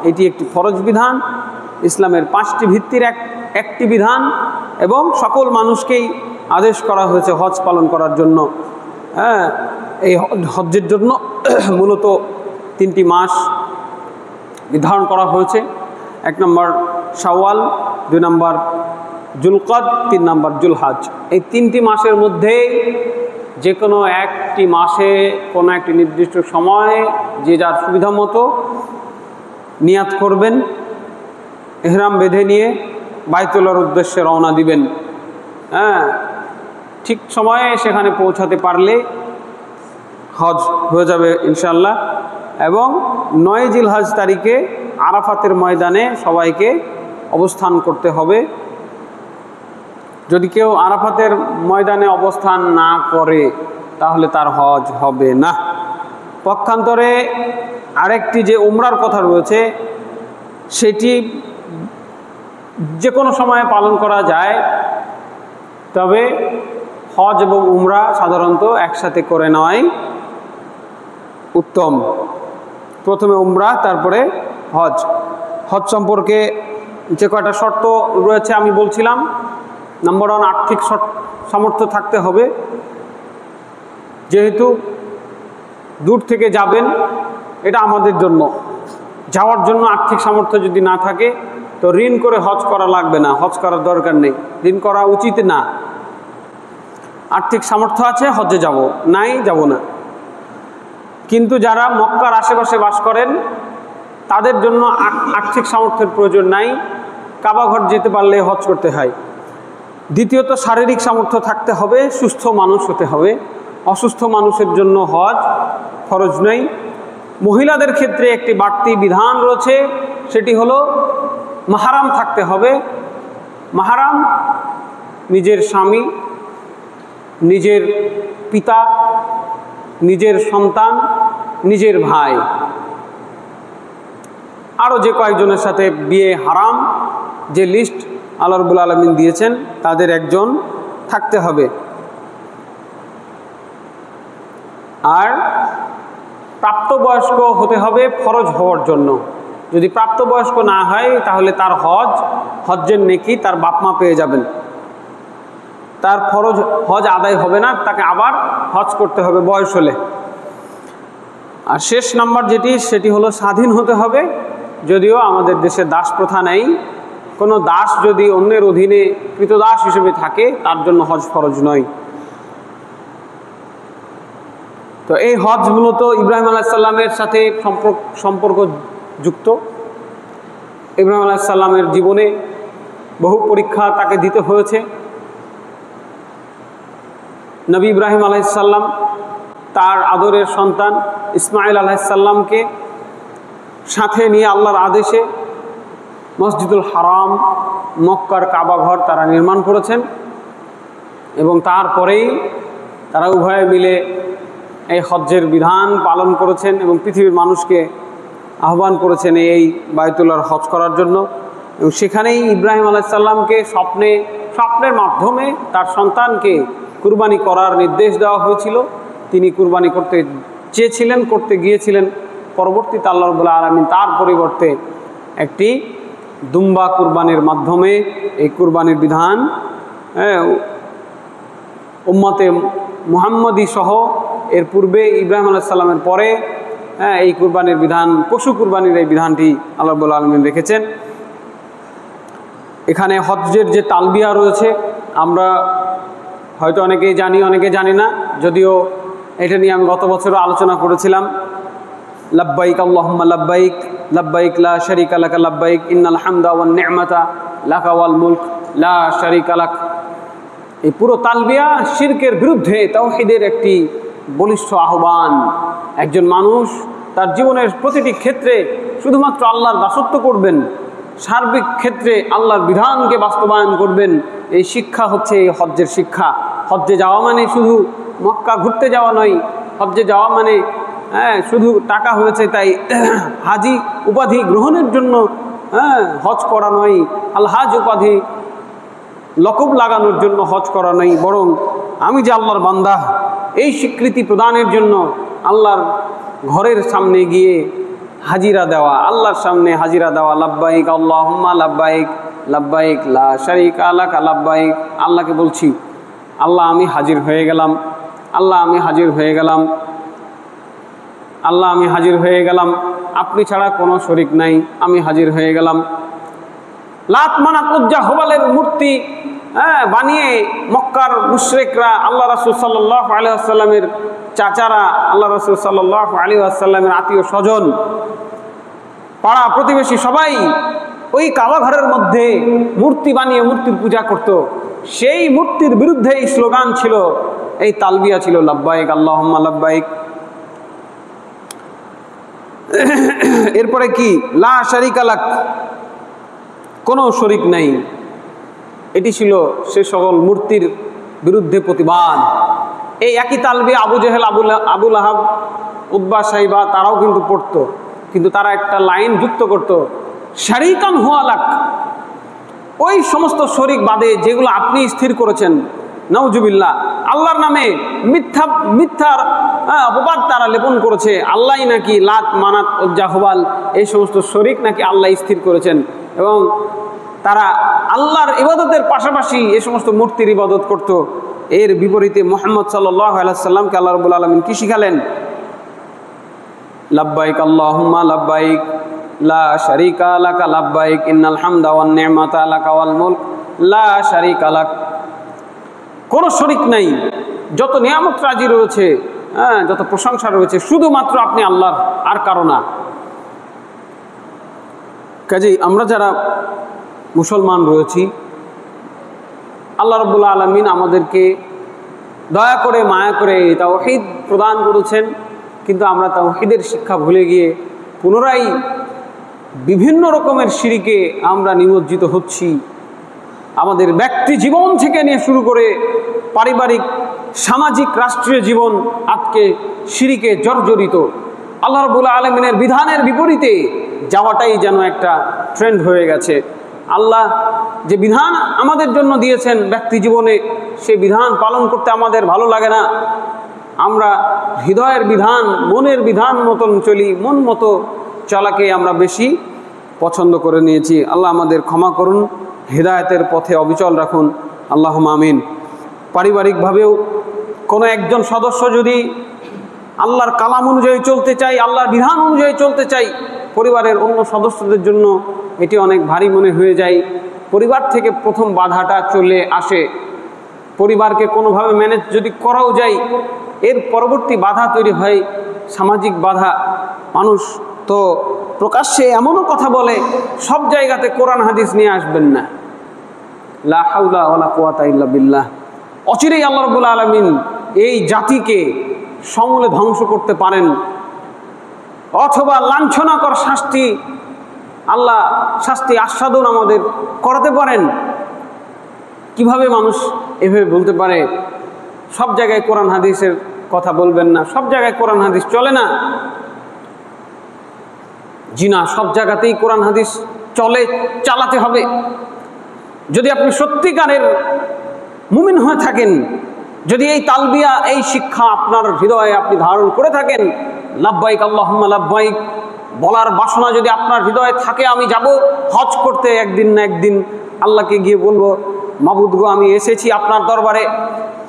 এটি একটি ফরজ বিধান, ইসলামের 5টি ভিত্তির একটি বিধান, এবং সকল মানুষকেই আদেশ করা হয়েছে হজ পালন করার জন্য। হ্যাঁ, এই হজ্জের জন্য মূলত 3টি মাস নির্ধারণ করা হয়েছে। 1 নম্বর শাওয়াল, 2 নম্বর জুলকদ, 3 নম্বর জুলহাজ। এই 3টি মাসের মধ্যে যে কোনো একটি মাসে কোনো একটি নির্দিষ্ট সময়ে যে যার সুবিধা মতো নিয়াত করবেন, ইহরাম বেঁধে নিয়ে বাইতুল্লাহর উদ্দেশ্যে রওনা দিবেন। হ্যাঁ, ঠিক সময়ে সেখানে পৌঁছাতে পারলে হজ হয়ে যাবে ইনশাআল্লাহ। এবং 9 জিলহজ তারিখে আরাফাতের ময়দানে সবাইকে অবস্থান করতে হবে। যদি কেউ আরাফাতের ময়দানে অবস্থান না করে তাহলে তার হজ হবে না। পক্ষান্তরে আরেকটি যে উমরার কথা রয়েছে, সেটি যে কোনো সময়ে পালন করা যায়, তবে হজ এবং উমরা সাধারণত একসাথে করে নেওয়াই উত্তম। প্রথমে উমরা, তারপরে হজ। হজ সম্পর্কে যে কয়টা শর্ত রয়েছে আমি বলছিলাম। নাম্বার 1, আর্থিক সামর্থ্য থাকতে হবে। যেহেতু দূর থেকে যাবেন, এটা আমাদের জন্য, যাওয়ার জন্য আর্থিক সামর্থ্য যদি না থাকে তো ঋণ করে হজ করা লাগবে না, হজ করার দরকার নেই, ঋণ করা উচিত না। আর্থিক সামর্থ্য আছে, হজে যাব, নাই যাব না। কিন্তু যারা মক্কার আশেপাশে বাস করেন তাদের জন্য আর্থিক সামর্থ্যের প্রয়োজন নাই, কাবাঘর যেতে পারলে হজ করতে হয়। দ্বিতীয়ত, শারীরিক সামর্থ্য থাকতে হবে, সুস্থ মানুষ হতে হবে। অসুস্থ মানুষের জন্য হজ ফরজ নয়। মহিলাদের ক্ষেত্রে একটি বাড়তি বিধান রয়েছে, সেটি হলো মাহরাম থাকতে হবে। মাহরাম নিজের স্বামী, নিজের পিতা, নিজের সন্তান, নিজের ভাই, আরও যে কয়েকজনের সাথে বিয়ে হারাম, যে লিস্ট আল্লাহ রাব্বুল আলামিন দিয়েছেন, তাদের একজন থাকতে হবে। আর প্রাপ্তবয়স্ক হতে হবে ফরজ হওয়ার জন্য। যদি প্রাপ্তবয়স্ক না হয় তাহলে তার হজ্জের নেকি তার বাপমা পেয়ে যাবেন, তার ফরজ হজ আদায় হবে না, তাকে আবার হজ করতে হবে বয়স হলে। আর শেষ নাম্বার যেটি, সেটি হলো স্বাধীন হতে হবে। যদিও আমাদের দেশে দাস প্রথা নেই, কোনো দাস যদি অন্যের অধীনে কৃতদাস হিসেবে থাকে তার জন্য হজ ফরজ নয়। তো এই হজ মূলত ইব্রাহিম আলাইহিস সালামের সাথে সম্পর্ক যুক্ত। ইব্রাহিম আলাইহিস সালামের জীবনে বহু পরীক্ষা তাকে দিতে হয়েছে। নবী ইব্রাহিম আলাইহিস সালাম তার আদরের সন্তান ইসমাইল আলাইহিস সালামকে সাথে নিয়ে আল্লাহর আদেশে মসজিদুল হারাম, মক্কার কাবা ঘর তারা নির্মাণ করেছেন। এবং তারপরেই তারা উভয়ে মিলে এই হজ্জের বিধান পালন করেছেন এবং পৃথিবীর মানুষকে আহ্বান করেছেন এই বায়তুল্লাহর হজ করার জন্য। এবং সেখানেই ইব্রাহিম আলাইহিস সালামকে স্বপ্নের মাধ্যমে তার সন্তানকে কুরবানি করার নির্দেশ দেওয়া হয়েছিল, তিনি কুরবানি করতে চেয়েছিলেন, করতে গিয়েছিলেন। পরবর্তীতে আল্লাহ রাব্বুল আলামিন তার পরিবর্তে একটি দুম্বা কুরবানির মাধ্যমে এই কুরবানির বিধান উম্মতে মুহাম্মদী সহ এর পূর্বে ইব্রাহিম আলাইহিস সালামের পরে এই কুরবানির বিধান, পশু কুরবানির এই বিধানটি আল্লাহ রাব্বুল আলামিন রেখেছেন। এখানে হজ্জের যে তালবিয়া রয়েছে, আমরা হয়তো অনেকেই জানি, অনেকে জানি না, যদিও এটা নিয়ে আমি গত বছরও আলোচনা করেছিলাম। লাব্বাইক আল্লাহুম্মা লাব্বাইক, লাব্বাইক লা শারীকা লাকা লাব্বাইক, ইন্নাল হামদা ওয়ান নি'মাতা লাকা ওয়াল মুলক লা শারীকা লাক। এই পুরো তালবিয়া শিরকের বিরুদ্ধে তাওহীদের একটি বলিষ্ঠ আহ্বান। একজন মানুষ তার জীবনের প্রতিটি ক্ষেত্রে শুধুমাত্র আল্লাহর দাসত্ব করবেন, সার্বিক ক্ষেত্রে আল্লাহর বিধানকে বাস্তবায়ন করবেন। এই শিক্ষা হচ্ছে এই হজ্জের শিক্ষা। হজ্জে যাওয়া মানে শুধু মক্কা ঘুরতে যাওয়া নয়, হজ্জে যাওয়া মানে শুধু টাকা হয়েছে তাই হাজি উপাধি গ্রহণের জন্য হজ করা নয়, আল হাজ উপাধি লকব লাগানোর জন্য হজ করা নয়, বরং আমি যে আল্লাহর বান্দা এই স্বীকৃতি প্রদানের জন্য আল্লাহর ঘরের সামনে গিয়ে হাজিরা দেওয়া, আল্লাহর সামনে হাজিরা দেওয়া। লাব্বাইক আল্লাহুম্মা লাব্বাইক, লাব্বাইক লা শারীকা লাকা লাব্বাইক। আল্লাহকে বলছি, আল্লাহ আমি হাজির হয়ে গেলাম, আল্লাহ আমি হাজির হয়ে গেলাম, আল্লাহ আমি হাজির হয়ে গেলাম, আপনি ছাড়া কোনো শরীক নাই, আমি হাজির হয়ে গেলাম। লাত মানাত উজ্জা হুবালের মূর্তি বানিয়ে মক্কার মুশরিকরা, আল্লাহ রাসূল সাল্লাল্লাহু আলাইহি ওয়াসাল্লামের চাচারা, আল্লাহ রাসূল সাল্লাল্লাহু আলাইহি ওয়াসাল্লামের আত্মীয় স্বজন, পাড়া প্রতিবেশী সবাই ওই কাবা ঘরের মধ্যে মূর্তি বানিয়ে মূর্তির পূজা করত। সেই মূর্তির বিরুদ্ধে এই স্লোগান ছিল, এই তালবিয়া ছিল, লাব্বাইক আল্লাহুম্মা লাব্বাইক। এরপরে কি? লা শারীকা লাক, কোনো শরীক নাই। এটি ছিল সে সকল মূর্তির বিরুদ্ধে প্রতিবাদ। এই একই তালবিয়া আবু জেহেল, আবু লাহাব, উতবা, সাইবা তারাও কিন্তু পড়তো, কিন্তু তারা একটা লাইন যুক্ত করত, শারীকান হুয়া লাক। ওই সমস্ত শরীক বাদে যেগুলো আপনি স্থির করেছেন, নাউজুবিল্লাহ, আল্লাহর নামে মিথ্যার অপবাদ তারা লেপন করেছে। আল্লাহ নাকি লাত মানাত উজ্জা হুবাল এই সমস্ত শরীক নাকি আল্লাহ স্থির করেছেন, এবং তারা আল্লাহর ইবাদতের পাশাপাশি এই সমস্ত মূর্তির ইবাদত করত। এর বিপরীতে মুহাম্মদ সাল্লাল্লাহু আলাইহি সাল্লামকে আল্লাহ রাব্বুল আলামিন কি শিখালেন? লাব্বাইক আল্লাহুম্মা লাব্বাইক, লা শারীকা লাকা লাব্বাইক, ইন্নাল হামদা ওয়ান নি'মাতা লাকা ওয়াল মুলক লা শারীকা লাক। কোনো শরীক নাই। যত নিয়ামত রাজি রয়েছে, যত প্রশংসা রয়েছে, শুধুমাত্র আপনি আল্লাহর, আর কারো না। কাজেই আমরা যারা মুসলমান রয়েছি, আল্লাহ রাব্বুল আলামিন আমাদেরকে দয়া করে মায়া করে তাওহীদ প্রদান করেছেন, কিন্তু আমরা তাওহীদের শিক্ষা ভুলে গিয়ে পুনরায় বিভিন্ন রকমের শিরকে আমরা নিমজ্জিত হচ্ছি। আমাদের ব্যক্তি জীবন থেকে নিয়ে শুরু করে পারিবারিক, সামাজিক, রাষ্ট্রীয় জীবন আজকে শিরকে জর্জরিত। আল্লাহ রাব্বুল আলামিনের বিধানের বিপরীতে যাওয়াটাই যেন একটা ট্রেন্ড হয়ে গেছে। আল্লাহ যে বিধান আমাদের জন্য দিয়েছেন ব্যক্তি জীবনে, সে বিধান পালন করতে আমাদের ভালো লাগে না। আমরা হৃদয়ের বিধান, মনের বিধান মতন চলি, মন মতো চলাকে আমরা বেশি পছন্দ করে নিয়েছি। আল্লাহ আমাদের ক্ষমা করুন, হিদায়াতের পথে অবিচল রাখুন, আল্লাহুম্মা আমিন। পারিবারিকভাবেও কোনো একজন সদস্য যদি আল্লাহর কালাম অনুযায়ী চলতে চাই, আল্লাহর বিধান অনুযায়ী চলতে চাই, পরিবারের অন্য সদস্যদের জন্য এটি অনেক ভারী মনে হয়ে যায়। পরিবার থেকে প্রথম বাধাটা চলে আসে। পরিবারকে কোনোভাবে ম্যানেজ যদি করাও যায়, এর পরবর্তী বাধা তৈরি হয় সামাজিক বাধা। মানুষ তো প্রকাশ্যে এমনও কথা বলে, সব জায়গাতে কোরআন হাদিস নিয়ে আসবেন না। লা হাওলা ওয়ালা কুওয়াতা ইল্লা বিল্লাহ। অচিরেই আল্লাহ রাব্বুল আলামিন এই জাতিকে সমূলে ধ্বংস করতে পারেন, অথবা লাঞ্ছনাকর শাস্তি, আল্লাহ শাস্তি আস্বাদন আমাদের করাতে পারেন। কিভাবে মানুষ এভাবে বলতে পারে সব জায়গায় কোরআন হাদিসের কথা বলবেন না? সব জায়গায় কোরআন হাদিস চলে না। জিনা সব জায়গাতেই কোরআন হাদিস চলে, চালাতে হবে। যদি আপনি সত্যিকারের মুমিন হয়ে থাকেন, যদি এই তালবিয়া, এই শিক্ষা আপনার হৃদয়ে আপনি ধারণ করে থাকেন, লাব্বাইক আল্লাহুম্মা লাব্বাইক বলার বাসনা যদি আপনার হৃদয়ে থাকে, আমি যাব হজ করতে একদিন না একদিন, আল্লাহকে গিয়ে বলবো মাবুদ গো আমি এসেছি আপনার দরবারে,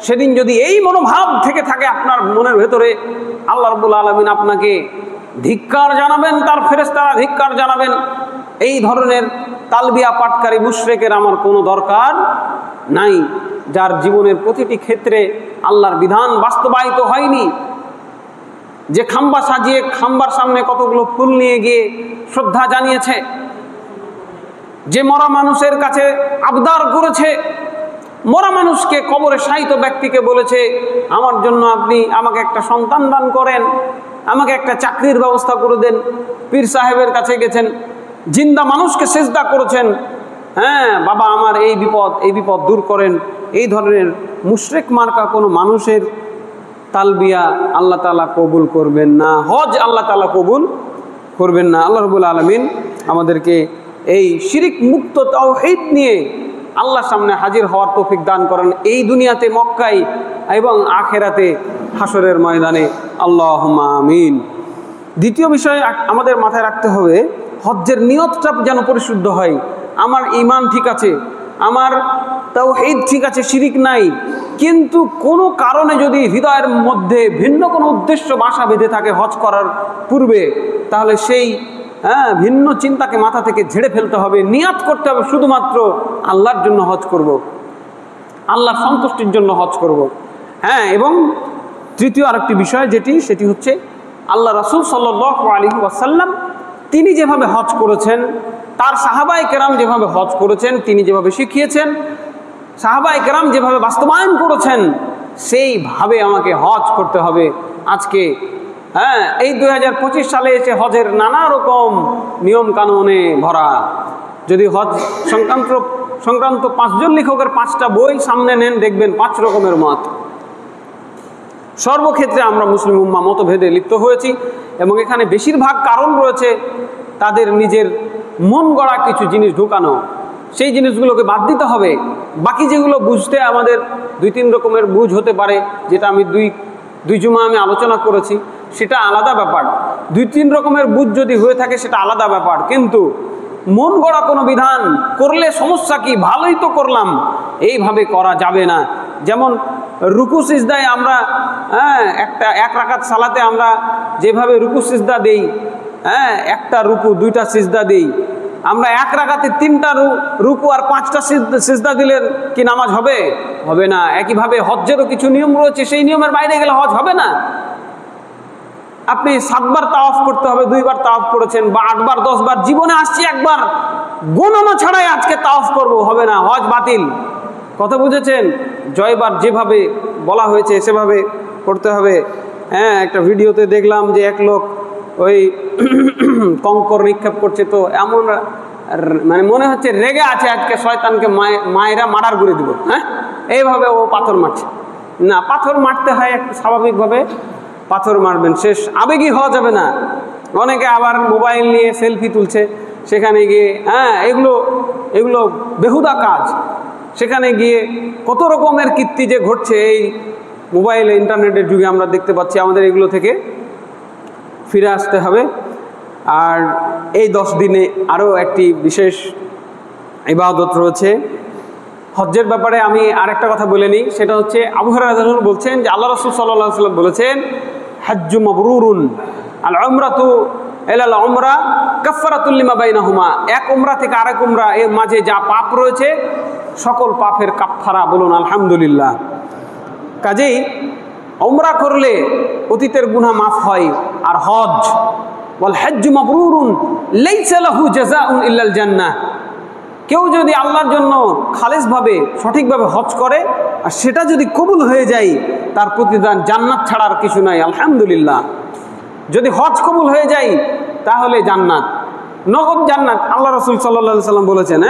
সেদিন যদি এই মনোভাব থেকে থাকে আপনার মনের ভেতরে, আল্লাহ রাব্বুল আলামিন আপনাকে ধিক্কার জানাবেন, তার ফেরেশতারা ধিক্কার জানাবেন। এই ধরনের তালবিয়া পাঠকারী মুশরিকের আমার কোনো দরকার নাই, যার জীবনের প্রতিটি ক্ষেত্রে আল্লাহর বিধান বাস্তবায়িত হয়নি, যে খাম্বা সাজিয়ে খাম্বার সামনে কতগুলো ফুল নিয়ে গিয়ে শ্রদ্ধা জানিয়েছে, যে মরা মানুষের কাছে আবদার করেছে, মরা মানুষকে, কবরে শায়িত ব্যক্তিকে বলেছে আমার জন্য আপনি আমাকে একটা সন্তান দান করেন, আমাকে একটা চাকরির ব্যবস্থা করে দেন। পীর সাহেবের কাছে গেছেন, জিন্দা মানুষকে সেজদা করেছেন, হ্যাঁ বাবা আমার এই বিপদ দূর করেন। এই ধরনের মুশরিক মার্কা কোনো মানুষের তালবিয়া আল্লাহ তাআলা কবুল করবেন না, হজ আল্লাহ তাআলা কবুল করবেন না। আল্লাহ রাব্বুল আলামিন আমাদেরকে এই শিরিক মুক্ত তাওহীদ নিয়ে আল্লাহর সামনে হাজির হওয়ার তৌফিক দান করেন, এই দুনিয়াতে মক্কায় এবং আখেরাতে হাসরের ময়দানে, আল্লাহুম্মা আমিন। দ্বিতীয় বিষয় আমাদের মাথায় রাখতে হবে, হজ্জের নিয়তটা যেন পরিশুদ্ধ হয়। আমার ঈমান ঠিক আছে, আমার তাওহীদ ঠিক আছে, শিরিক নাই, কিন্তু কোনো কারণে যদি হৃদয়ের মধ্যে ভিন্ন কোনো উদ্দেশ্য বাসা বেঁধে থাকে হজ করার পূর্বে, তাহলে সেই ভিন্ন চিন্তাকে মাথা থেকে ঝেড়ে ফেলতে হবে। নিয়াত করতে হবে শুধুমাত্র আল্লাহর জন্য হজ করব, আল্লাহর সন্তুষ্টির জন্য হজ করব। এবং তৃতীয় আরেকটি বিষয় সেটি হচ্ছে আল্লাহ রাসূল সাল্লাল্লাহু আলাইহি ওয়াসাল্লাম তিনি যেভাবে হজ করেছেন, তার সাহাবায়ে কেরাম যেভাবে হজ করেছেন, তিনি যেভাবে শিখিয়েছেন, সাহাবায়ে কেরাম যেভাবে বাস্তবায়ন করেছেন, সেইভাবে আমাকে হজ করতে হবে। আজকে এই 2025 সালে এসে হজের নানা রকম নিয়ম কানুনে ভরা। যদি হজ সংক্রান্ত 5 জন লেখকের 5টা বই সামনে নেন, দেখবেন 5 রকমের মত। সর্বক্ষেত্রে আমরা মুসলিম উম্মাহ মতভেদে লিপ্ত হয়েছি, এবং এখানে বেশিরভাগ কারণ রয়েছে তাদের নিজের মন গড়া কিছু জিনিস ঢুকানো। সেই জিনিসগুলোকে বাদ দিতে হবে। বাকি যেগুলো বুঝতে আমাদের 2-3 রকমের বুঝ হতে পারে, যেটা আমি দুই জুমা আমি আলোচনা করেছি, সেটা আলাদা ব্যাপার। 2-3 রকমের বুঝ যদি হয়ে থাকে সেটা আলাদা ব্যাপার, কিন্তু মন গড়া কোনো বিধান করলে সমস্যা কি, ভালোই তো করলাম, এইভাবে করা যাবে না। যেমন রুকু সিজদায় আমরা এক রাকাত সালাতে আমরা যেভাবে রুকু সিজদা দেই, একটা রুকু 2টা সিজদা দেই, আমরা এক রাকাতে 3টা রুকু আর 5টা সিজদা দিলে কি নামাজ হবে? হবে না। একইভাবে হজ্জেরও কিছু নিয়ম রয়েছে, সেই নিয়মের বাইরে গেলে হজ হবে না। আপনি 7 বার তাওয়াফ করতে হবে, 2 বার তাওয়াফ করেছেন, বা 8 বার 10 বার, জীবনে আসছি একবার, গণনা ছাড়াই আজকে তাওয়াফ করব, হবে না, হজ বাতিল। কথা বুঝেছেন? জয়বার যেভাবে বলা হয়েছে সেভাবে করতে হবে। একটা ভিডিওতে দেখলাম যে এক লোক ওই কঙ্কর নিক্ষেপ করছে, তো এমন মানে মনে হচ্ছে রেগে আছে, আজকে শয়তানকে মায়েরা মার্ডার করে দিব, এইভাবে ও পাথর মারছে। না, পাথর মারতে হয় একটু স্বাভাবিকভাবে পাথর মারবেন, শেষ আবেগী হওয়া যাবে না। অনেকে আবার মোবাইল নিয়ে সেলফি তুলছে, সেখানে গিয়ে এগুলো বেহুদা কাজ। সেখানে গিয়ে কত রকমের কীর্তি যে ঘটছে এই মোবাইলে, ইন্টারনেটের যুগে আমরা দেখতে পাচ্ছি। আমাদের এগুলো থেকে ফিরে আসতে হবে। আর এই 10 দিনে আরও একটি বিশেষ ইবাদত রয়েছে হজ্জের ব্যাপারে। আমি আরেকটা কথা বলে নিই, সেটা হচ্ছে আবু হুরায়রা রাদিয়াল্লাহু আনহু বলছেন যে আল্লাহ রাসূল সাল্লাল্লাহু আলাইহি ওয়াসাল্লাম বলেছেন, হাজ্জু মাবরুরুন আল উমরাতু ইলাল উমরা কাফফারাতুল লিমা বাইনাহুমা। এক উমরা থেকে আরেক উমরা এর মাঝে যা পাপ রয়েছে সকল পাপের কাফফারা, বলুন আলহামদুলিল্লাহ। কাজেই উমরা করলে অতীতের গুনাহ মাফ হয়। আর হজ, ওয়াল হাজ্জু মাবরুরুন লাইসা লাহু জাযাউন ইল্লাল জান্নাহ। কেউ যদি আল্লাহর জন্য খালেসভাবে সঠিকভাবে হজ করে আর সেটা যদি কবুল হয়ে যায়, তার প্রতিদান জান্নাত ছাড়ার কিছু নাই, আলহামদুলিল্লাহ। যদি হজ কবুল হয়ে যায় তাহলে জান্নাত, নগদ জান্নাত, আল্লাহ রাসূল সাল্লাল্লাহু আলাইহি সাল্লাম বলেছেন।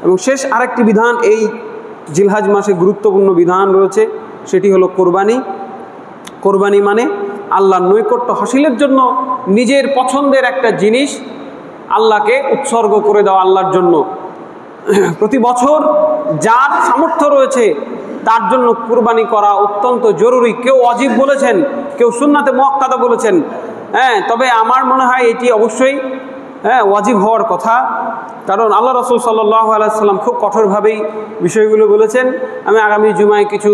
এবং শেষ আরেকটি বিধান এই জিলহজ মাসে গুরুত্বপূর্ণ বিধান রয়েছে, সেটি হলো কোরবানি। কোরবানি মানে আল্লাহর নৈকট্য হাসিলের জন্য নিজের পছন্দের একটা জিনিস আল্লাহকে উৎসর্গ করে দেওয়া আল্লাহর জন্য। প্রতি বছর যার সামর্থ্য রয়েছে তার জন্য কুরবানি করা অত্যন্ত জরুরি। কেউ ওয়াজিব বলেছেন, কেউ সুন্নাতে মুআক্কাদা বলেছেন। তবে আমার মনে হয় এটি অবশ্যই ওয়াজিব হওয়ার কথা, কারণ আল্লাহ রাসূল সাল্লাল্লাহু আলাইহি সাল্লাম খুব কঠোরভাবেই বিষয়গুলো বলেছেন। আমি আগামী জুমায় কিছু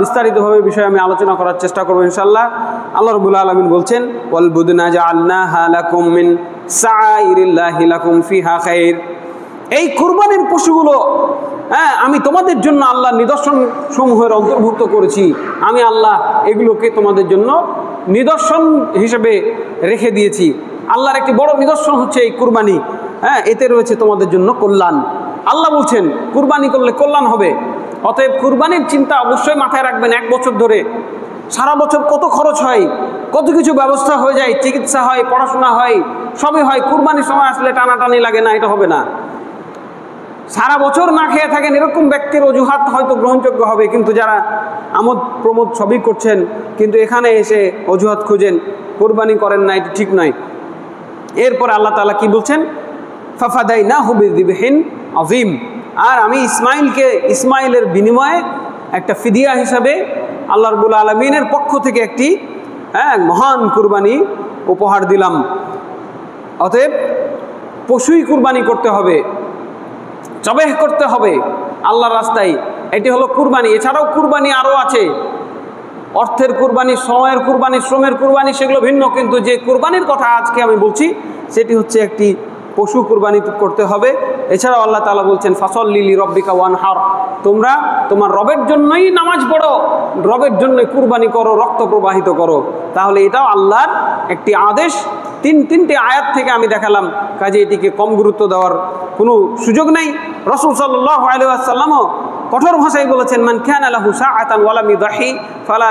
বিস্তারিতভাবে বিষয়ে আমি আলোচনা করার চেষ্টা করব ইনশাআল্লাহ। আল্লাহ রাব্বুল আলামিন বলছেন, ওয়াল বুদনা জাআলনাহা লাকুম মিন সাআইরিল্লাহি লাকুম ফিহা খাইর। এই কুরবানির পশুগুলো আমি তোমাদের জন্য আল্লাহ নিদর্শন সমূহের অন্তর্ভুক্ত করেছি। আমি আল্লাহ এগুলোকে তোমাদের জন্য নিদর্শন হিসেবে রেখে দিয়েছি। আল্লাহর একটি বড় নিদর্শন হচ্ছে এই কুরবানি। এতে রয়েছে তোমাদের জন্য কল্যাণ। আল্লাহ বলছেন কুরবানি করলে কল্যাণ হবে। অতএব কুরবানির চিন্তা অবশ্যই মাথায় রাখবেন। 1 বছর ধরে সারা বছর কত খরচ হয়, কত কিছু ব্যবস্থা হয়ে যায়, চিকিৎসা হয়, পড়াশোনা হয়, সবই হয়। কুরবানির সময় আসলে টানাটানি লাগে না, এটা হবে না। সারা বছর না খেয়ে থাকেন এরকম ব্যক্তির অজুহাত হয়তো গ্রহণযোগ্য হবে, কিন্তু যারা আমোদ প্রমোদ সবই করছেন কিন্তু এখানে এসে অজুহাত খুঁজেন, কুরবানি করেন না, এটি ঠিক নয়। এরপর আল্লাহ তাআলা কি বলছেন, ফাফাদাইনাহু বিযিবহিন আযীম। আর আমি ইসমাইলের বিনিময়ে একটা ফিদিয়া হিসাবে আল্লাহ রাব্বুল আলামিনের পক্ষ থেকে একটি মহান কুরবানি উপহার দিলাম। অতএব পশুই কুরবানি করতে হবে, জবেহ করতে হবে আল্লাহর রাস্তায়। এটি হলো কুরবানি। এছাড়াও কুরবানি আরও আছে, অর্থের কুরবানি, সময়ের কুরবানি, শ্রমের কুরবানি, সেগুলো ভিন্ন। কিন্তু যে কুরবানির কথা আজকে আমি বলছি সেটি হচ্ছে একটি পশু কুরবানি করতে হবে। এছাড়াও আল্লাহ তাআলা বলছেন, ফাসল্লি লিরাব্বিকা ওয়ানহার। তোমরা তোমার রবের জন্যই নামাজ পড়ো, রবের জন্যই কুরবানি করো, রক্ত প্রবাহিত করো। তাহলে এটাও আল্লাহর একটি আদেশ। তিনটে আয়াত থেকে আমি দেখালাম, কাজে এটিকে কম গুরুত্ব দেওয়ার কোনো সুযোগ নেই। রাসূল সাল্লাল্লাহু আলাইহি ওয়াসাল্লামও কঠোর ভাষায় বলেছেন, মান কানা লাহু সাআতান ওয়া লাম ইউদাহি ফালা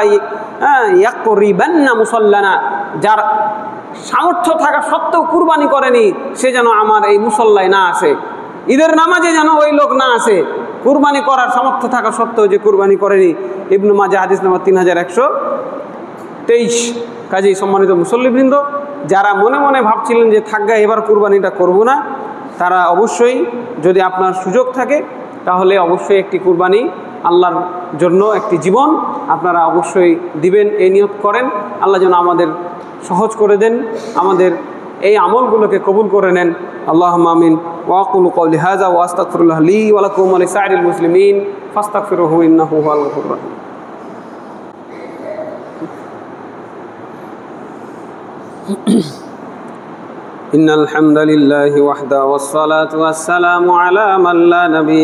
ইয়াকরিবান্না মুসাল্লানা। যার সামর্থ্য থাকা সত্ত্বেও কুরবানি করেনি, সে যেন আমার এই মুসল্লায় না আসে, ঈদের নামাজে যেন ওই লোক না আসে। কুরবানি করার সামর্থ্য থাকা সত্ত্বেও যে কুরবানি করেনি। ইবনে মাজাহ হাদিস নাম্বার 3123। কাজেই সম্মানিত মুসল্লিবৃন্দ, যারা মনে মনে ভাবছিলেন যে থাকগা এবার কুরবানিটা করব না, তারা অবশ্যই, যদি আপনার সুযোগ থাকে তাহলে অবশ্যই একটি কুরবানি আল্লাহর জন্য একটি জীবন আপনারা অবশ্যই দিবেন, এই নিয়ত করেন। আল্লাহ যেন আমাদের সহজ করে দেন, আমাদের এই আমলগুলোকে কবুল করে নেন। আল্লাহুম্মা আমিন। ওয়া আকুলু কওলি হাযা ওয়া আস্তাগফিরুল্লাহ লি ওয়া লাকুম ওয়া লিসাইরিল মুসলিমিন ফাস্তাগফিরুহু ইন্নাহু হুয়াল গফুরুর রাহিম। ইন্নাল হামদালিল্লাহি ওয়াহদা ওয়াস সালাতু ওয়াস সালামু আলা মান লা নাবিয়্যা